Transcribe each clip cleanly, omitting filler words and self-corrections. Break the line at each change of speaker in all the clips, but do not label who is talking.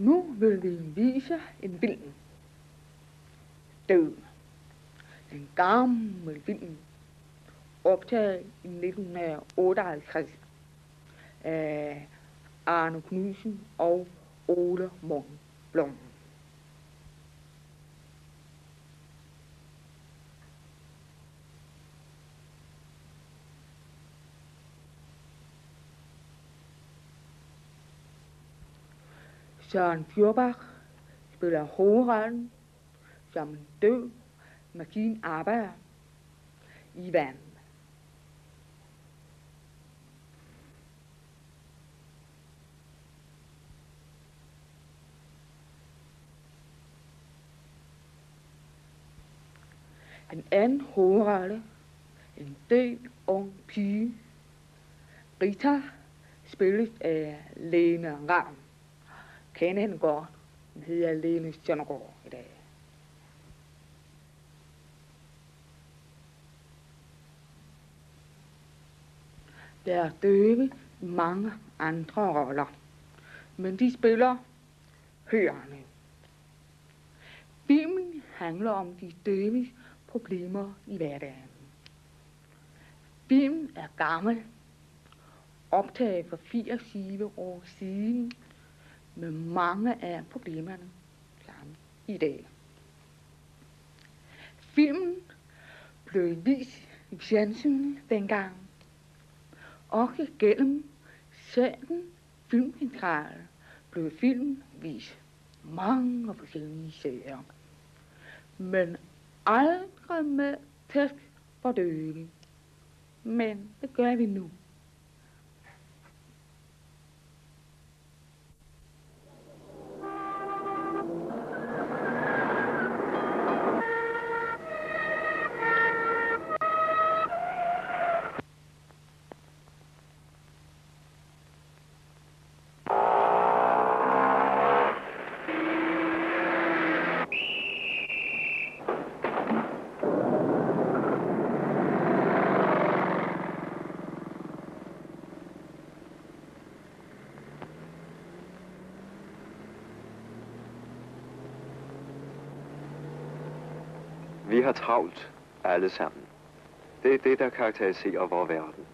Nu vil vi vise en film. Død. En gammel film. Optaget i 1958 af Arne Knudsen og Ole Munk Blom. Søren Fjorbach spiller hovedrollen som en død maskinarbejder i vand. En anden hovedrolle, en død ung pige, Rita, spilles af Lene Ravn. Kender hende godt. Hun hedder Lene Søndergaard i dag. Der er døve i mange andre roller, men de spiller hørende. Filmen handler om de døves problemer i hverdagen. Filmen er gammel, optaget for 80 år siden, med mange af problemerne samme i dag. Filmen blev vist i fjernsynet dengang, og gennem salen Filmcentral blev filmen vist mange forskellige serier, men aldrig med tekst for døve. Men det gør vi nu.
Vi har travlt, alle sammen. Det er det, der karakteriserer vores verden.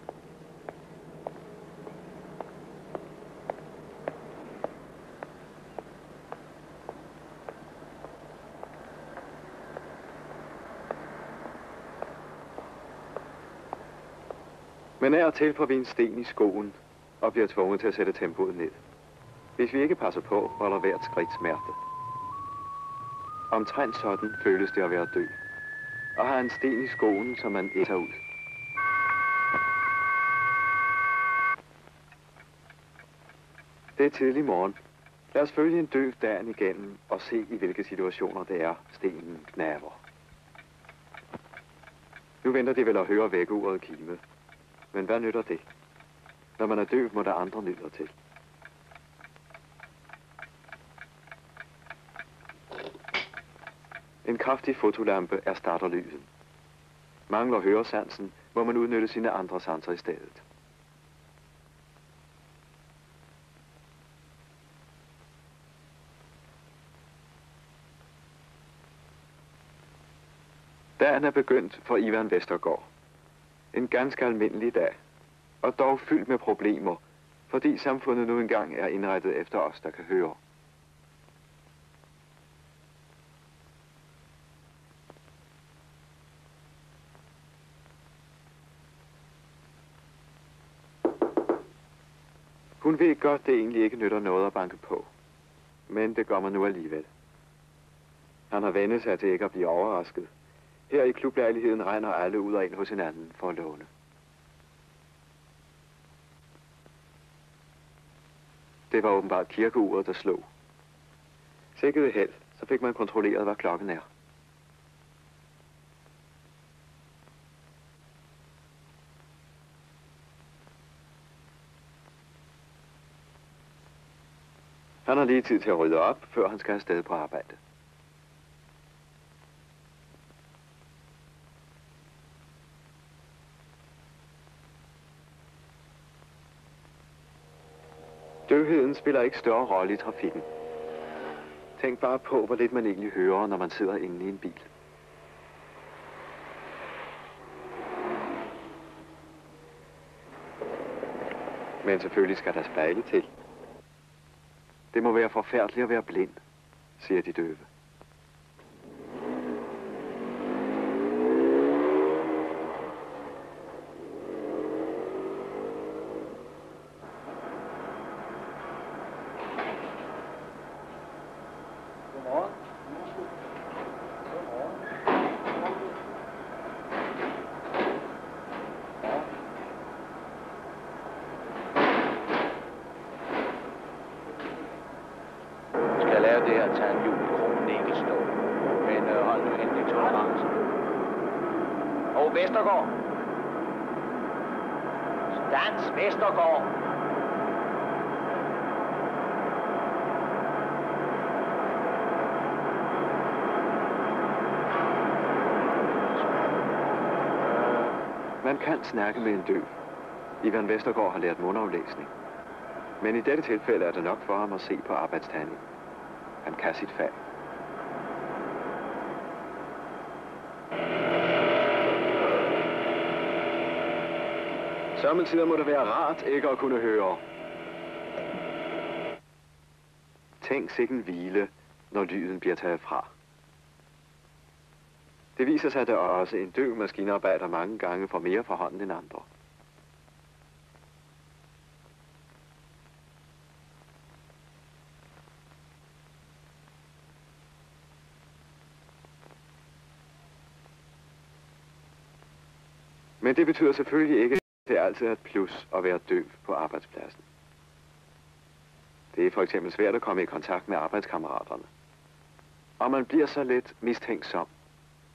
Men af og til får vi en sten i skoen og bliver tvunget til at sætte tempoet ned. Hvis vi ikke passer på, volder hvert skridt smerte. Omtrent sådan føles det at være død. Og har en sten i skoen, som man æter ud. Det er tidlig morgen. Lad os følge en døv dagen igennem og se, i hvilke situationer det er, stenen knaver. Nu venter de vel at høre vækkeuret kime. Men hvad nytter det? Når man er døv, må der andre midler til. En kraftig fotolampe erstatter lyden. Mangler høresansen, må man udnytte sine andre sanser i stedet. Dagen er begyndt for Ivan Vestergaard. En ganske almindelig dag, og dog fyldt med problemer, fordi samfundet nu engang er indrettet efter os, der kan høre. Hun ved godt, det egentlig ikke nytter noget at banke på. Men det gør man nu alligevel. Han har vendt sig til ikke at blive overrasket. Her i klublejligheden regner alle ud og ind hos hinanden for at låne. Det var åbenbart kirkeuret, der slog. Sikkert held, så fik man kontrolleret, hvad klokken er. Han har lige tid til at rydde op, før han skal afsted på arbejde. Døvheden spiller ikke større rolle i trafikken. Tænk bare på, hvor lidt man egentlig hører, når man sidder inde i en bil. Men selvfølgelig skal der spejle til. Det må være forfærdeligt at være blind, siger de døve.
Det her tage en hjul i krogen ikke stå. Men hold nu endelig tolerance. Og Vestergaard. Stans Vestergaard.
Man kan snakke med en døv. Ivan Vestergaard har lært mundaflæsning. Men i dette tilfælde er det nok for ham at se på arbejdstagning. Han kan sit fag. Samtidig må det være rart ikke at kunne høre. Tænk sikken hvile, når lyden bliver taget fra. Det viser sig, at også en døv maskinarbejder mange gange får mere for hånden end andre. Men det betyder selvfølgelig ikke, at det altid er et plus at være døv på arbejdspladsen. Det er for eksempel svært at komme i kontakt med arbejdskammeraterne. Og man bliver så let mistænksom,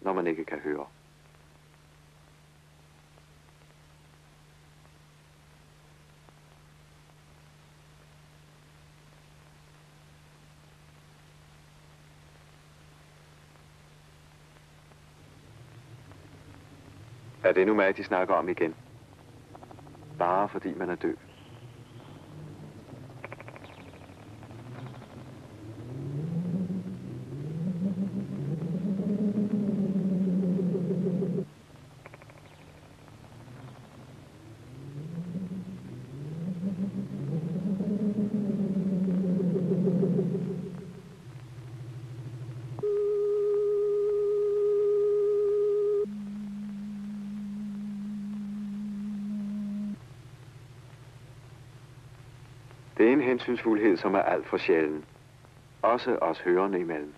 når man ikke kan høre. Er det nu mig, de snakker om igen? Bare fordi man er døv. Det er en hensynsfuldhed, som er alt for sjælden. Også os hørende imellem.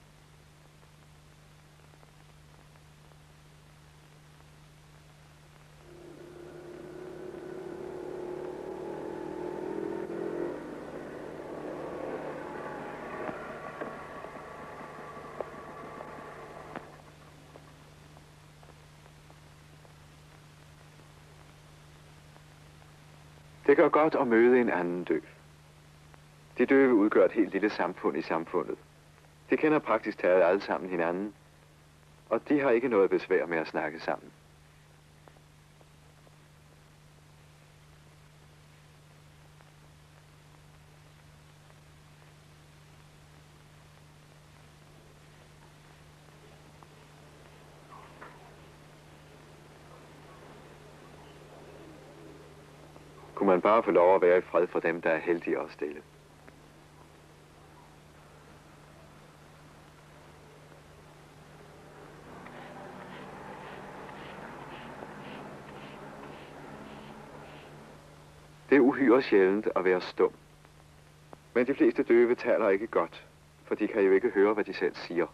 Det gør godt at møde en anden døv. De døve udgør et helt lille samfund i samfundet. De kender praktisk taget alle sammen hinanden, og de har ikke noget besvær med at snakke sammen. Kunne man bare få lov at være i fred for dem, der er heldige og stille. Det er uhyre sjældent at være stum. Men de fleste døve taler ikke godt, for de kan jo ikke høre, hvad de selv siger.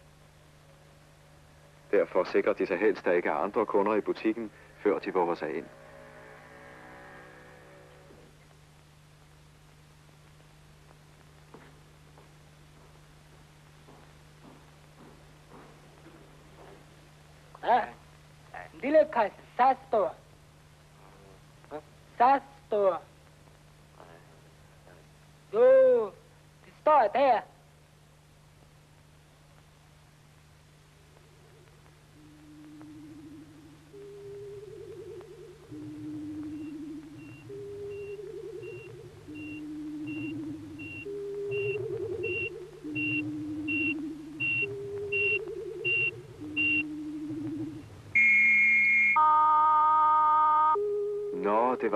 Derfor sikrer de sig helst, at der ikke er andre kunder i butikken, før de våger sig ind.
Ja, en lille kasse, så stor. Så stor. Jo, det står der.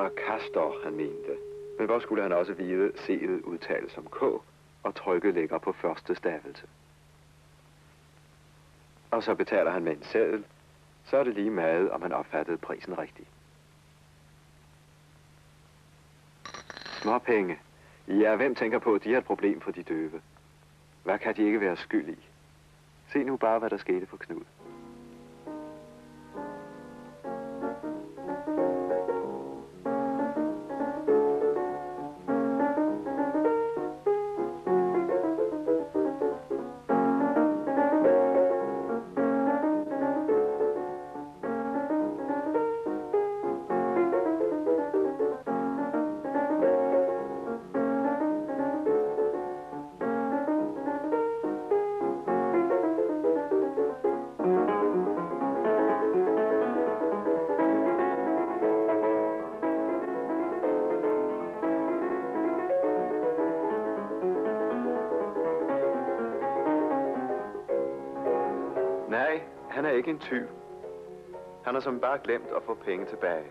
var Castor, han mente. Men hvor skulle han også vide, C'et udtales som K, og trykket ligger på første stavelse. Og så betaler han med en seddel, så er det lige meget, om han opfattede prisen rigtigt. Småpenge. Ja, hvem tænker på, at de er et problem for de døve? Hvad kan de ikke være skyld i? Se nu bare, hvad der skete for Knud. Nej, han er ikke en tyv. Han har som bare glemt at få penge tilbage.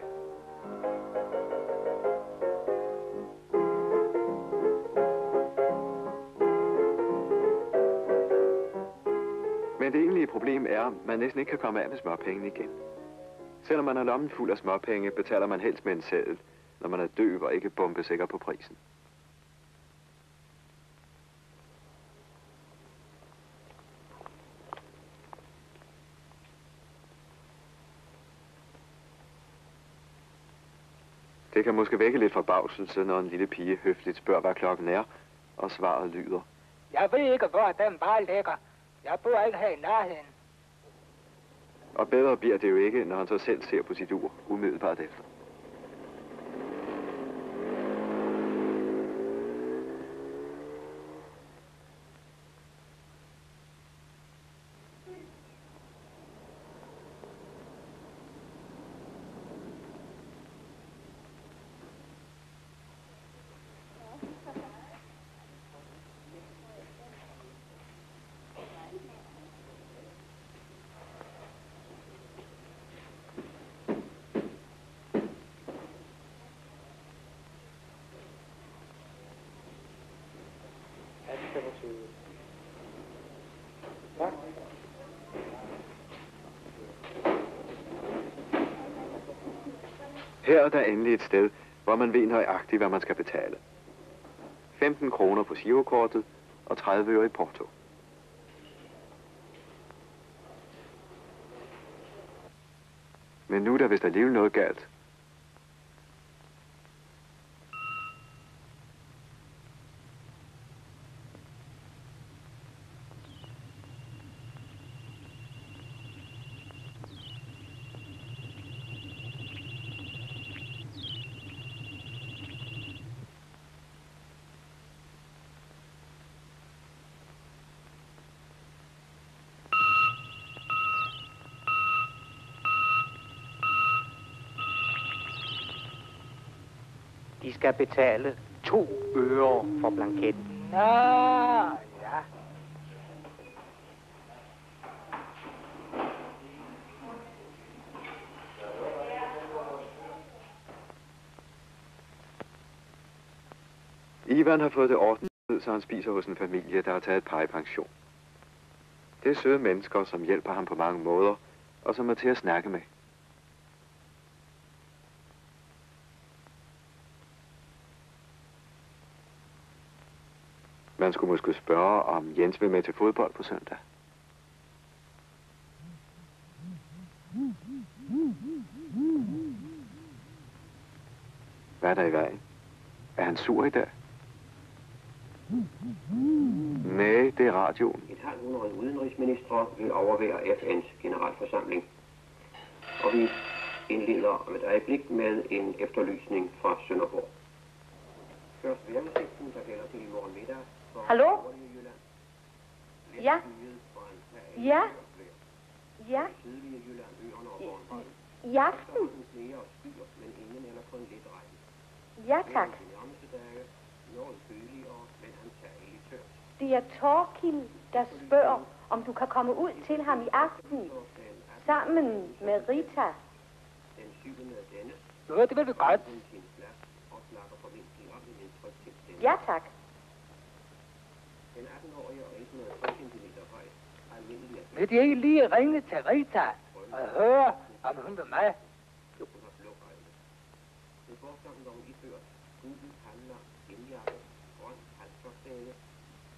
Men det egentlige problem er, at man næsten ikke kan komme af med småpengene igen. Selvom man har lommen fuld af småpenge, betaler man helst med en seddel, når man er døv og ikke bombesikker på prisen. Det kan måske vække lidt forbavselse, når en lille pige høfligt spørger, hvad klokken er, og svaret lyder:
Jeg ved ikke, hvor den bare ligger. Jeg bor ikke her i nærheden.
Og bedre bliver det jo ikke, når han så selv ser på sit ur umiddelbart efter. Her er der endelig et sted, hvor man ved nøjagtigt, hvad man skal betale. 15 kroner på girokortet og 30 øre i porto. Men nu er der vist alligevel noget galt.
De skal betale 2 øre for blanketten.
Nå, ja.
Ivan har fået det ordnet, så han spiser hos en familie, der har taget et par i pension. Det er søde mennesker, som hjælper ham på mange måder, og som er til at snakke med. Man skulle måske spørge, om Jens vil med til fodbold på søndag. Hvad er der i vejen? Er han sur i dag? Nej, det er radioen.
100 udenrigsministre vil overvære FN's generalforsamling. Og vi indleder om et øjeblik med en efterlysning fra Sønderborg. Først vejrudsigten, der gælder til i morgen middag.
Hallo? Ja? Ja? Ja?
Sydlige Jylland, øerne og Bornholm.
I aften?
Flere skyer, men ingen eller kun lidt regn.
Ja, tak.
De nærmeste dage noget køligere, men antageligt tørt.
Det er Torkild, der spørger, om du kan komme ud til ham i aften, sammen med Rita.
Den 7. denne.
Jo, det vil vi godt.
Ja, tak.
Den 18-årige og 160 cm høj almindelig
Vil de ikke lige ringe til Rita og høre, om hun vil med?
blå øjne. Den bortgangen iført gul handler, indjakke, grøn halvtørstale,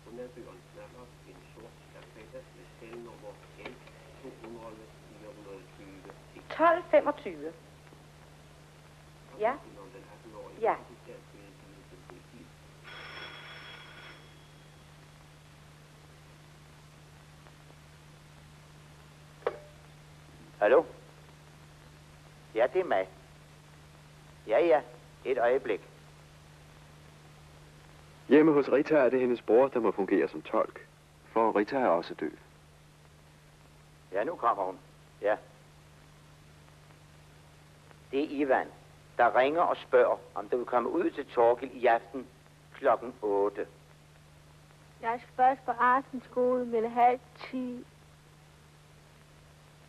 underføren knaller en sort stafette med stelnummer L 200 420
12:25. Ja. Ja.
Hallo? Ja, det er mig. Ja, et øjeblik.
Hjemme hos Rita er det hendes bror, der må fungere som tolk. For Rita er også døv.
Ja, nu kommer hun. Ja. Det er Ivan, der ringer og spørger, om du vil komme ud til Torkild i aften klokken 8.
Jeg skal først på aftenskole, men 9:30.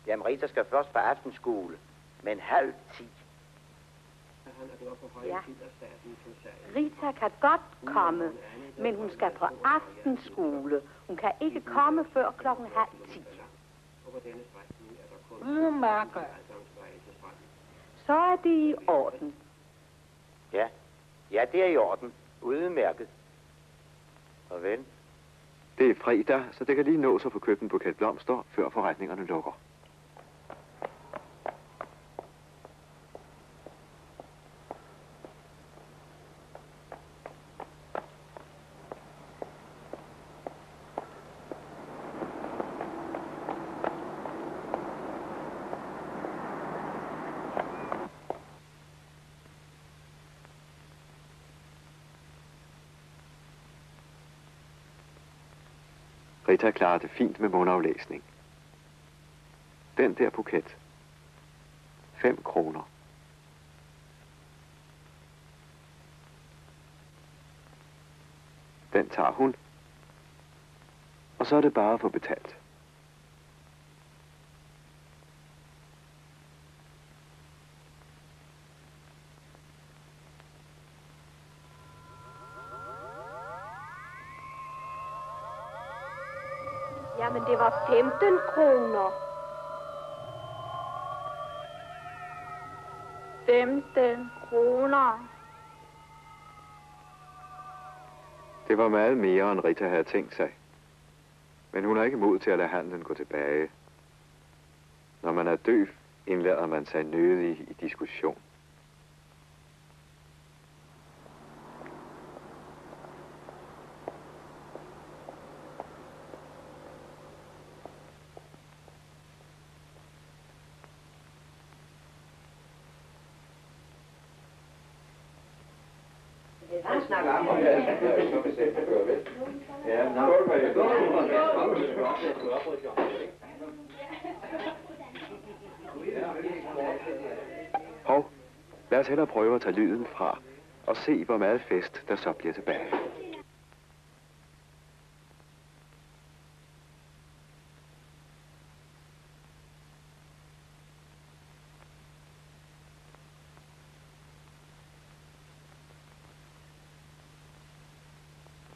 Jamen, Rita skal først på aftenskole, men 9:30.
Ja. Rita kan godt komme, men hun skal på aftenskole. Hun kan ikke komme før klokken 9:30.
Udmærket.
Så er det i orden.
Ja, det er i orden. Udmærket. Og vel?
Det er fredag, så det kan lige nås at få købt en buket blomster, før forretningerne lukker. Rita klarer det fint med mundaflæsning. Den der buket. 5 kroner. Den tager hun. Og så er det bare at få betalt.
Jamen, det var 15 kroner. 15 kroner.
Det var meget mere, end Rita havde tænkt sig. Men hun har ikke mod til at lade handlen gå tilbage. Når man er døv, indlader man sig nødig i diskussion. Hov, lad os hellere prøve at tage lyden fra og se, hvor meget fest der så bliver tilbage.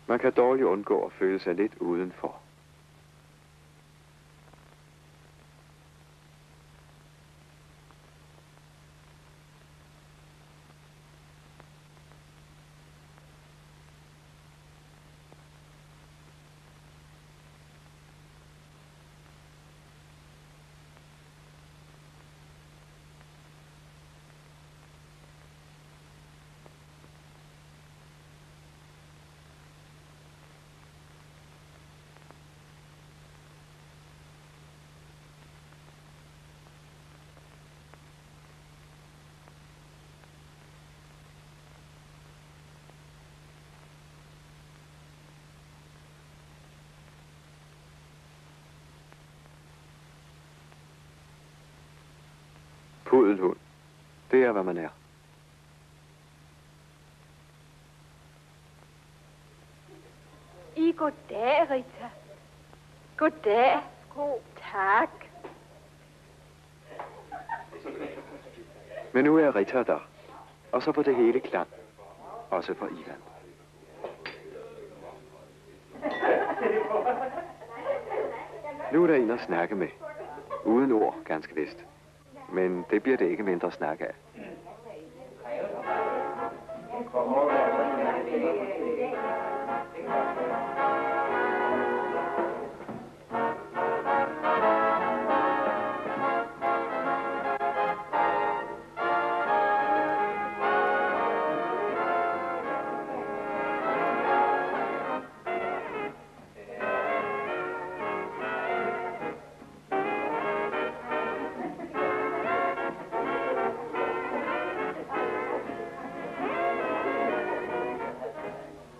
Man kan dårligt undgå at føle sig lidt udenfor. Pudelhund. Det er, hvad man er.
Goddag, Rita. Goddag. God, tak.
Men nu er Rita der. Og så får det hele klang. Også for Ivan. Nu er der en at snakke med. Uden ord, ganske vist. Men det bliver det ikke mindre snak af.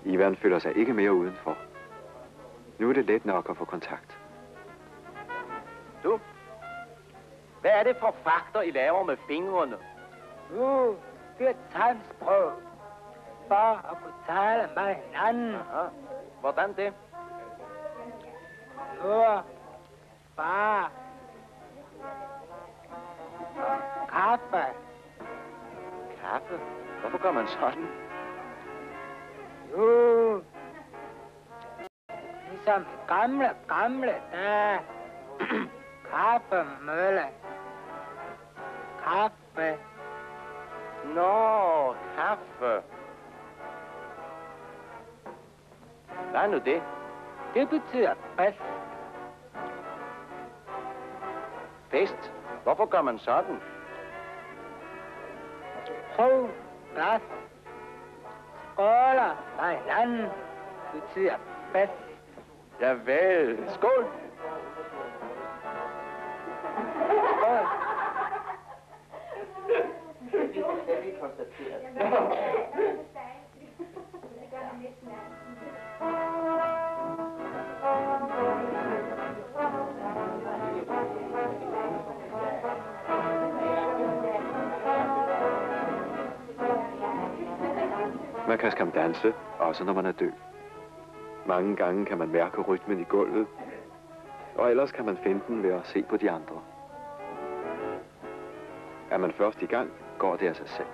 Ivan føler sig ikke mere udenfor. Nu er det let nok at få kontakt.
Du, hvad er det for fakter, I laver med fingrene?
Det er tegnsprog. Bare at kunne tale med hinanden.
Aha. Hvordan det?
Mor, far, kaffe.
Kaffe? Hvorfor gør man sådan?
Jo, ligesom i gamle dage. Kaffemølle. Kaffe.
Nå, kaffe. Hvad er nu det?
Det betyder fest.
Fest? Hvorfor gør man sådan?
2 glas. Skåler med hinanden betyder fest.
Javel. Skål.
Skål.
Man kan skam danse, også når man er død. Mange gange kan man mærke rytmen i gulvet, og ellers kan man finde den ved at se på de andre. Er man først i gang, går det af sig selv.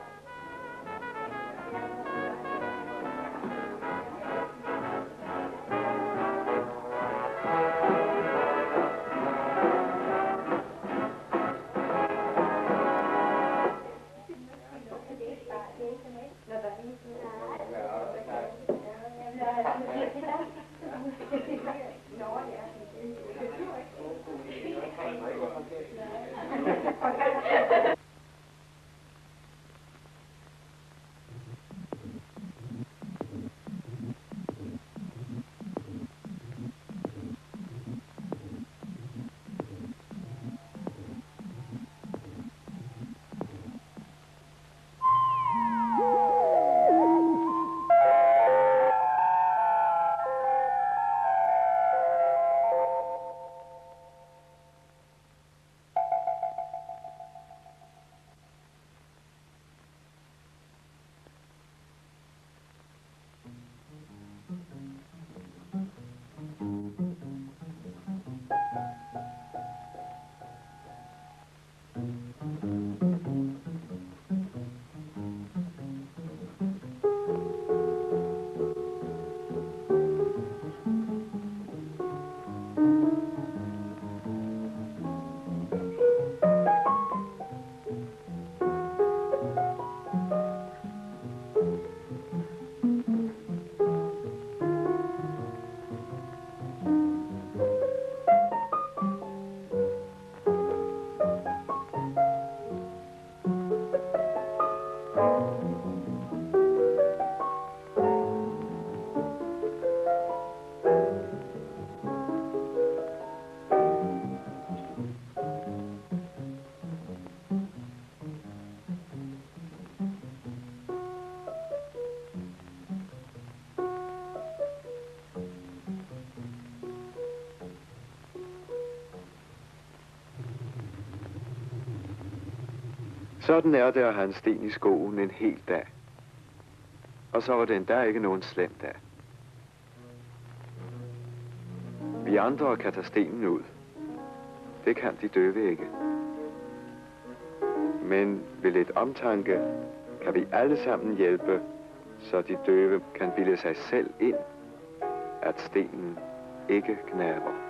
Sådan er det at have en sten i skoen en hel dag. Og så var det endda ikke nogen slem dag. Vi andre kan tage stenen ud. Det kan de døve ikke. Men ved lidt omtanke kan vi alle sammen hjælpe, så de døve kan bilde sig selv ind, at stenen ikke knaber.